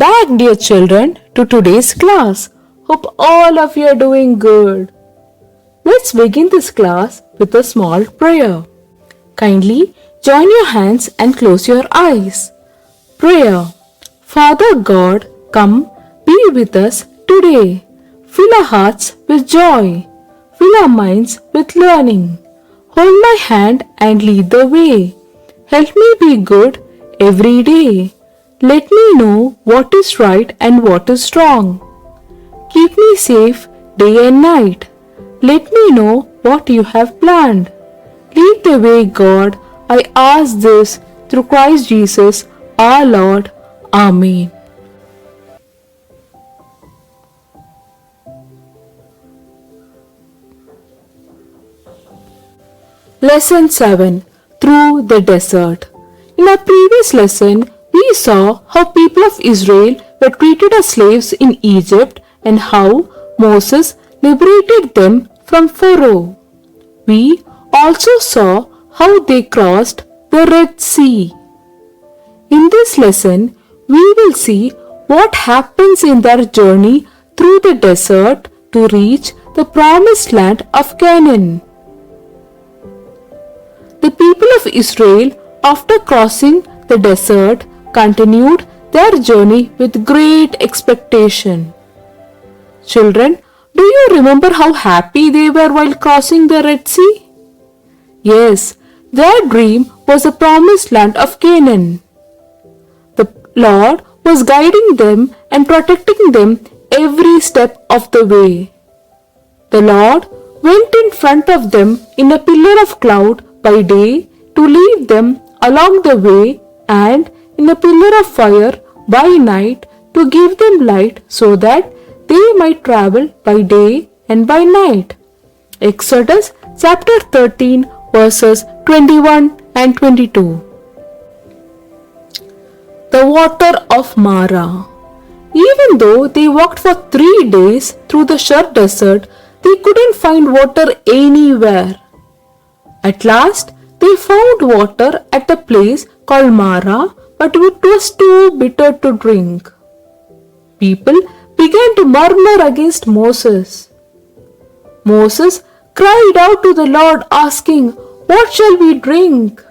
back, dear children, to today's class. Hope all of you are doing good. Let's begin this class with a small prayer. Kindly join your hands and close your eyes. Prayer. Father God, come be with us today. Fill our hearts with joy. Fill our minds with learning. Hold my hand and lead the way. Help me be good every day. Let me know what is right and what is wrong. Keep me safe day and night. Let me know what you have planned. Lead the way, God. I ask this through Christ Jesus, our Lord. Amen. Lesson 7. Through the Desert. In our previous lesson, we saw how people of Israel were treated as slaves in Egypt and how Moses liberated them from Pharaoh. We also saw how they crossed the Red Sea. In this lesson, we will see what happens in their journey through the desert to reach the promised land of Canaan. The people of Israel, after crossing the desert, continued their journey with great expectation. Children, do you remember how happy they were while crossing the Red Sea? Yes, their dream was the promised land of Canaan. The Lord was guiding them and protecting them every step of the way. The Lord went in front of them in a pillar of cloud by day to lead them along the way, and in a pillar of fire by night to give them light so that they might travel by day and by night. Exodus chapter 13 verses 21 and 22. The water of Mara. Even though they walked for 3 days through the Shur desert, they couldn't find water anywhere. At last, they found water at a place called Mara, but it was too bitter to drink. People began to murmur against Moses. Moses cried out to the Lord asking, "What shall we drink?"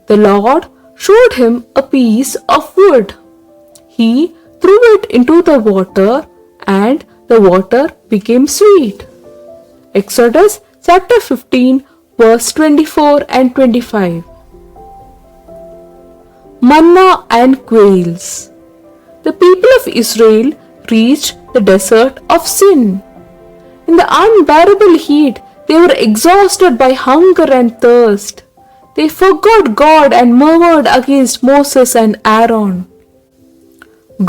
The Lord showed him a piece of wood. He threw it into the water and the water became sweet. Exodus chapter 15 verse 24 and 25. Manna and quails. The people of Israel reached the desert of Sin. In the unbearable heat, they were exhausted by hunger and thirst. They forgot God and murmured against Moses and Aaron.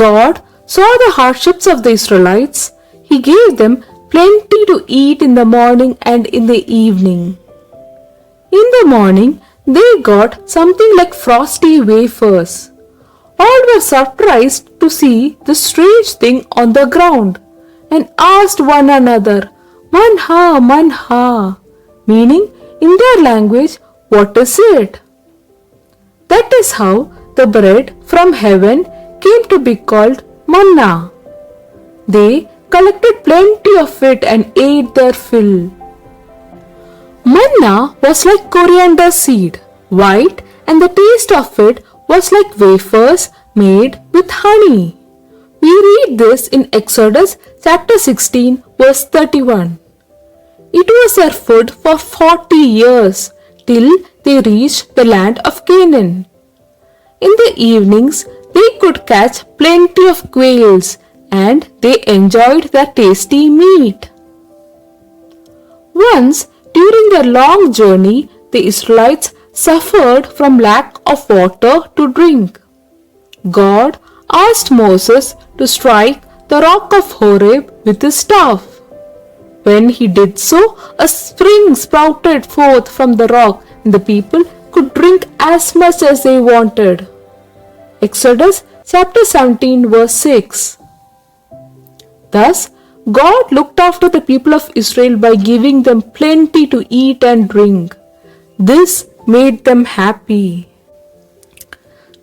God saw the hardships of the Israelites. He gave them plenty to eat in the morning and in the evening. In the morning, they got something like frosty wafers. All were surprised to see the strange thing on the ground and asked one another, "Manna, manna," meaning in their language, "What is it?" That is how the bread from heaven came to be called manna. They collected plenty of it and ate their fill. Manna was like coriander seed, white, and the taste of it was like wafers made with honey. We read this in Exodus chapter 16 verse 31. It was their food for 40 years till they reached the land of Canaan. In the evenings, they could catch plenty of quails and they enjoyed their tasty meat. Once, during their long journey, the Israelites suffered from lack of water to drink. God asked Moses to strike the rock of Horeb with his staff. When he did so, a spring sprouted forth from the rock and the people could drink as much as they wanted. Exodus chapter 17 verse 6. Thus, God looked after the people of Israel by giving them plenty to eat and drink. This made them happy.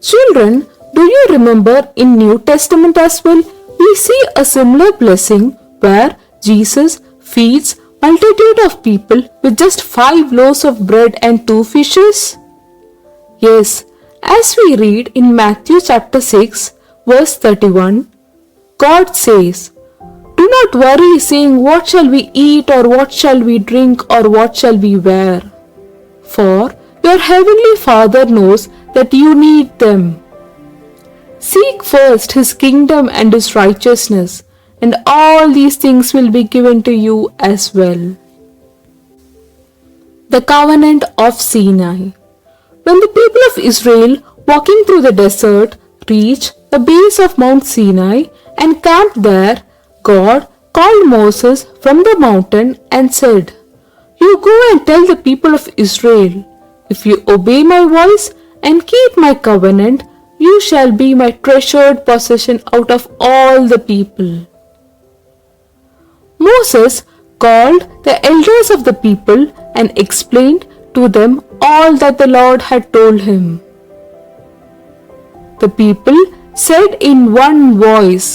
Children, Do you remember in New Testament as well? We see a similar blessing where Jesus feeds multitude of people with just 5 loaves of bread and 2 fishes. Yes, as we read in Matthew chapter 6 verse 31, God says, "Do not worry saying what shall we eat or what shall we drink or what shall we wear? For your heavenly Father knows that you need them. Seek first His kingdom and His righteousness, and all these things will be given to you as well." The Covenant of Sinai. When the people of Israel walking through the desert reached the base of Mount Sinai and camped there, God called Moses from the mountain and said, "You go and tell the people of Israel, if you obey my voice and keep my covenant, you shall be my treasured possession out of all the people." Moses called the elders of the people and explained to them all that the Lord had told him. The people said in one voice,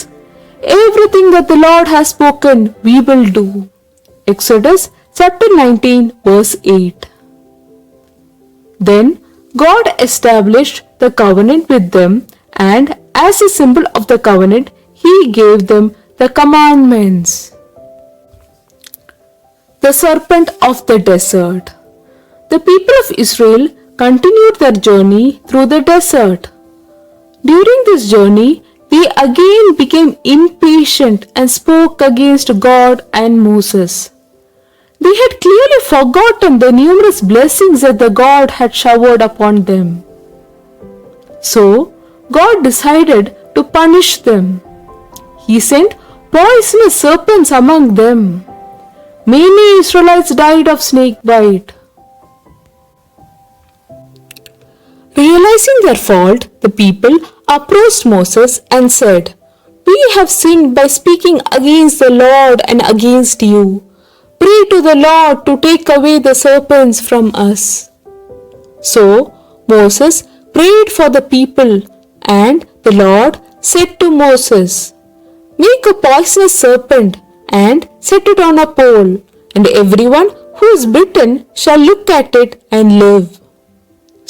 "Everything that the Lord has spoken, we will do." Exodus chapter 19 verse 8. Then God established the covenant with them, and as a symbol of the covenant, He gave them the commandments. The serpent of the desert. The people of Israel continued their journey through the desert. During this journey, they again became impatient and spoke against God and Moses. They had clearly forgotten the numerous blessings that the God had showered upon them. So, God decided to punish them. He sent poisonous serpents among them. Many Israelites died of snake bite. Realizing their fault, the people approached Moses and said, "We have sinned by speaking against the Lord and against you. Pray to the Lord to take away the serpents from us." So Moses prayed for the people, and the Lord said to Moses, "Make a poisonous serpent and set it on a pole, and everyone who is bitten shall look at it and live."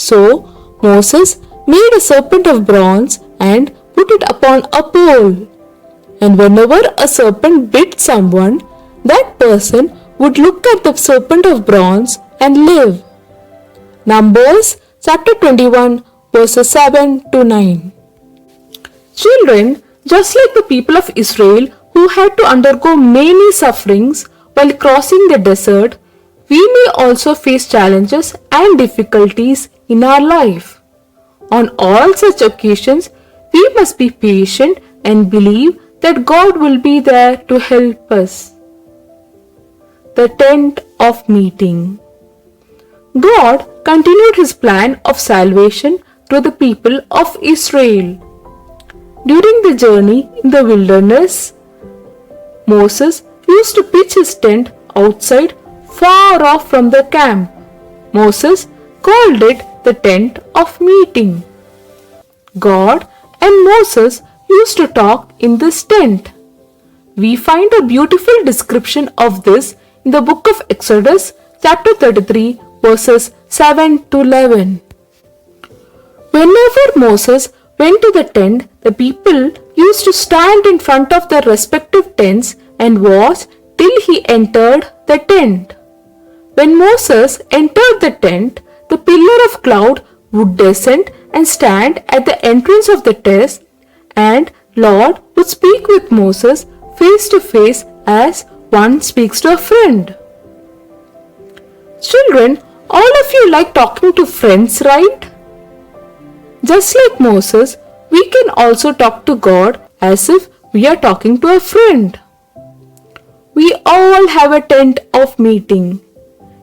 So Moses made a serpent of bronze and put it upon a pole. And whenever a serpent bit someone, that person would look at the serpent of bronze and live. Numbers chapter 21 verses 7 to 9. Children, just like the people of Israel who had to undergo many sufferings while crossing the desert, we may also face challenges and difficulties in our life. On all such occasions, we must be patient and believe that God will be there to help us. The tent of meeting. God continued His plan of salvation to the people of Israel. During the journey in the wilderness, Moses used to pitch his tent outside far off from the camp. Moses called it the tent of meeting. God and Moses used to talk in this tent. We find a beautiful description of this in the book of Exodus chapter 33 verses 7 to 11. Whenever Moses went to the tent, the people used to stand in front of their respective tents and watch till he entered the tent. When Moses entered the tent, the pillar of cloud would descend and stand at the entrance of the tent, and Lord would speak with Moses face to face as one speaks to a friend. Children, all of you like talking to friends, right? Just like Moses, we can also talk to God as if we are talking to a friend. We all have a tent of meeting.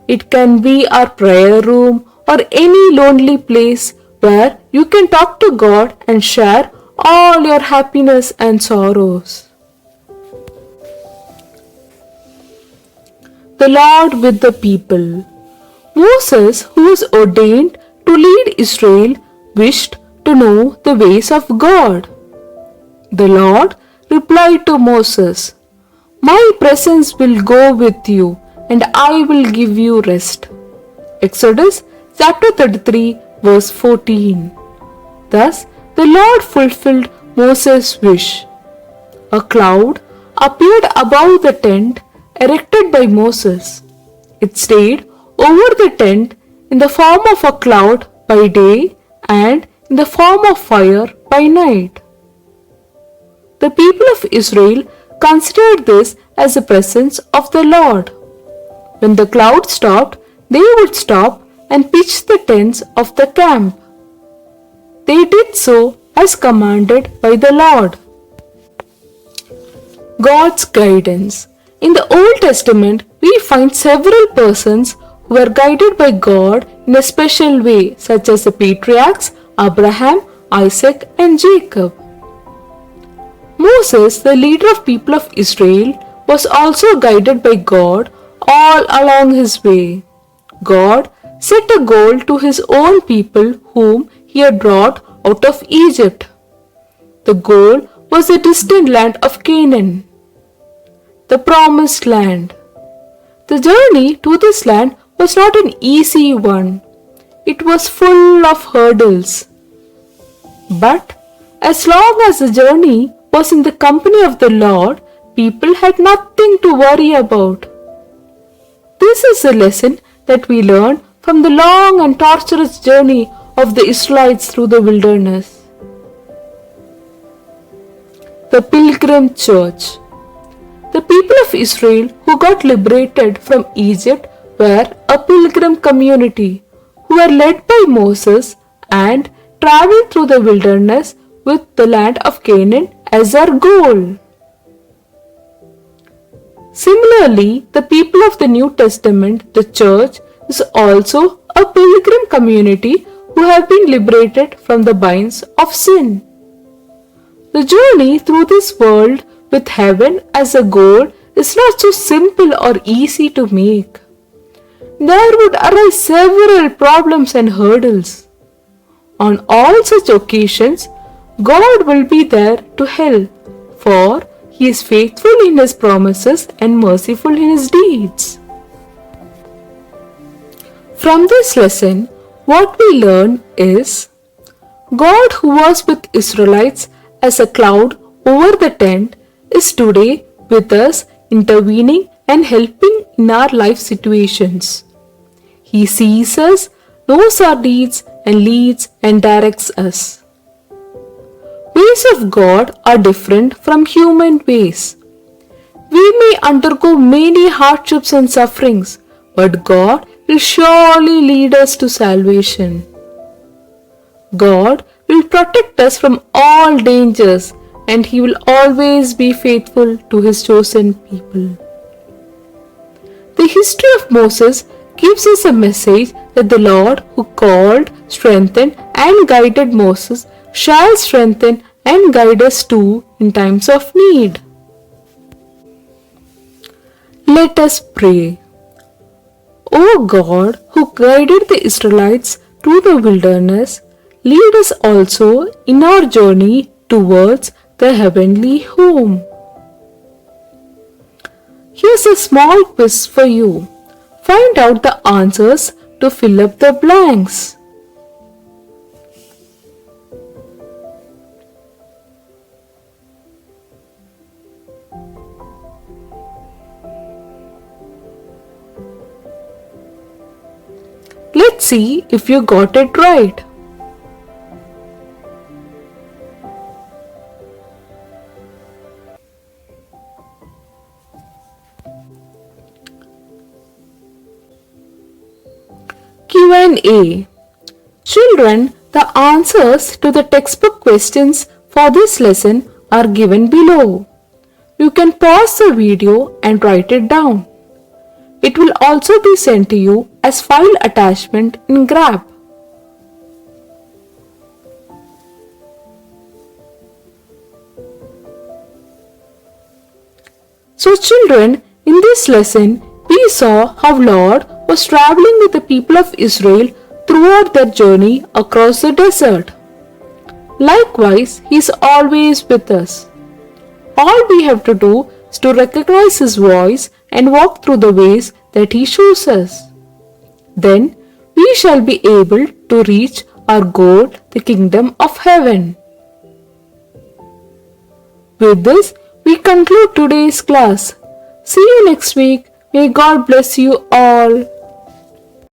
It can be our prayer room or any lonely place where you can talk to God and share all your happiness and sorrows. The Lord with the people. Moses, who was ordained to lead Israel, wished to know the ways of God. The Lord replied to Moses, "My presence will go with you, and I will give you rest." Exodus chapter 33 verse 14. Thus, the Lord fulfilled Moses' wish. A cloud appeared above the tent erected by Moses. It stayed over the tent in the form of a cloud by day and in the form of fire by night. The people of Israel considered this as the presence of the Lord. When the cloud stopped, they would stop and pitch the tents of the camp. They did so as commanded by the Lord. God's guidance. In the Old Testament, we find several persons who were guided by God in a special way, such as the patriarchs Abraham, Isaac, and Jacob. Moses, the leader of people of Israel, was also guided by God all along his way. God set a goal to his own people whom he had brought out of Egypt. The goal was the distant land of Canaan, the promised land. The journey to this land was not an easy one. It was full of hurdles. But as long as the journey was in the company of the Lord, people had nothing to worry about. This is a lesson that we learn from the long and torturous journey of the Israelites through the wilderness. The Pilgrim Church. The people of Israel who got liberated from Egypt were a pilgrim community who were led by Moses and traveled through the wilderness with the land of Canaan as their goal. Similarly, the people of the New Testament, the church, is also a pilgrim community who have been liberated from the binds of sin. The journey through this world with heaven as a goal is not so simple or easy to make. There would arise several problems and hurdles. On all such occasions, God will be there to help, for He is faithful in His promises and merciful in His deeds. From this lesson, what we learn is God, who was with Israelites as a cloud over the tent, is today with us, intervening and helping in our life situations. He sees us, knows our deeds, and leads and directs us. Ways of God are different from human ways. We may undergo many hardships and sufferings, but God will surely lead us to salvation. God will protect us from all dangers, and He will always be faithful to His chosen people. The history of Moses gives us a message that the Lord who called, strengthened, and guided Moses shall strengthen and guide us too in times of need. Let us pray. O God, who guided the Israelites through the wilderness, lead us also in our journey towards the heavenly home. Here's a small quiz for you. Find out the answers to fill up the blanks. Let's see if you got it right. Q&A. Children, the answers to the textbook questions for this lesson are given below. You can pause the video and write it down. It will also be sent to you as file attachment in Grab. So children, in this lesson, we saw how Lord was traveling with the people of Israel throughout their journey across the desert. Likewise, He is always with us. All we have to do is to recognize His voice and walk through the ways that He shows us. Then we shall be able to reach our goal, the kingdom of heaven. With this, we conclude today's class. See you next week. May God bless you all.